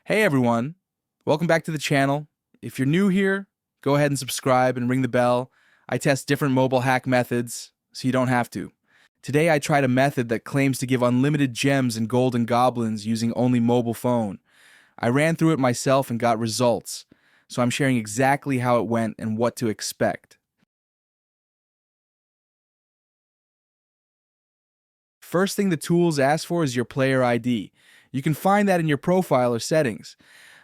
Hey everyone, welcome back to the channel. If you're new here, go ahead and subscribe and ring the bell. I test different mobile hack methods, so you don't have to. Today I tried a method that claims to give unlimited gems in Gold and Goblins using only mobile phone. I ran through it myself and got results, so I'm sharing exactly how it went and what to expect. First thing the tools ask for is your player ID. You can find that in your profile or settings.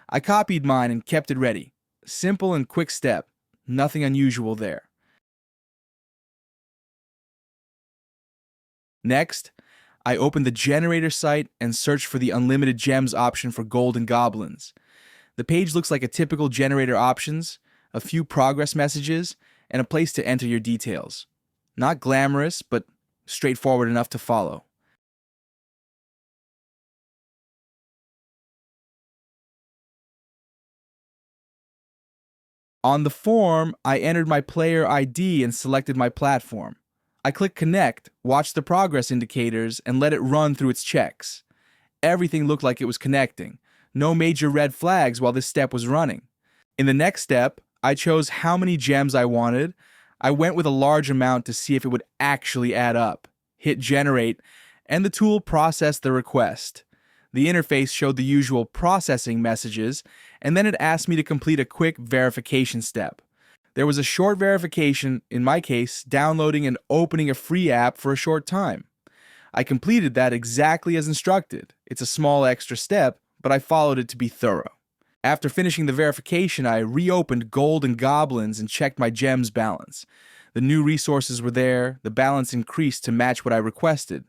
I copied mine and kept it ready. Simple and quick step. Nothing unusual there. Next, I opened the generator site and searched for the unlimited gems option for Gold and Goblins. The page looks like a typical generator options, a few progress messages, and a place to enter your details. Not glamorous, but straightforward enough to follow. On the form, I entered my player ID and selected my platform. I clicked Connect, watched the progress indicators, and let it run through its checks. Everything looked like it was connecting. No major red flags while this step was running. In the next step, I chose how many gems I wanted. I went with a large amount to see if it would actually add up. Hit Generate, and the tool processed the request. The interface showed the usual processing messages, and then it asked me to complete a quick verification step. There was a short verification, in my case, downloading and opening a free app for a short time. I completed that exactly as instructed. It's a small extra step, but I followed it to be thorough. After finishing the verification, I reopened Gold and Goblins and checked my gems balance. The new resources were there, the balance increased to match what I requested.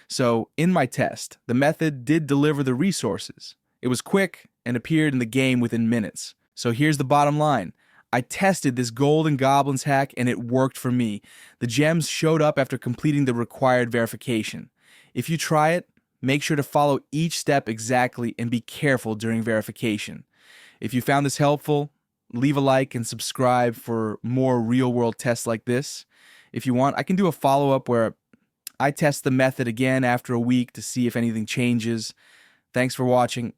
So, in my test, the method did deliver the resources. It was quick and appeared in the game within minutes. So here's the bottom line. I tested this Gold and Goblins hack and it worked for me. The gems showed up after completing the required verification. If you try it, make sure to follow each step exactly and be careful during verification. If you found this helpful, leave a like and subscribe for more real-world tests like this. If you want, I can do a follow-up where I test the method again after a week to see if anything changes. Thanks for watching.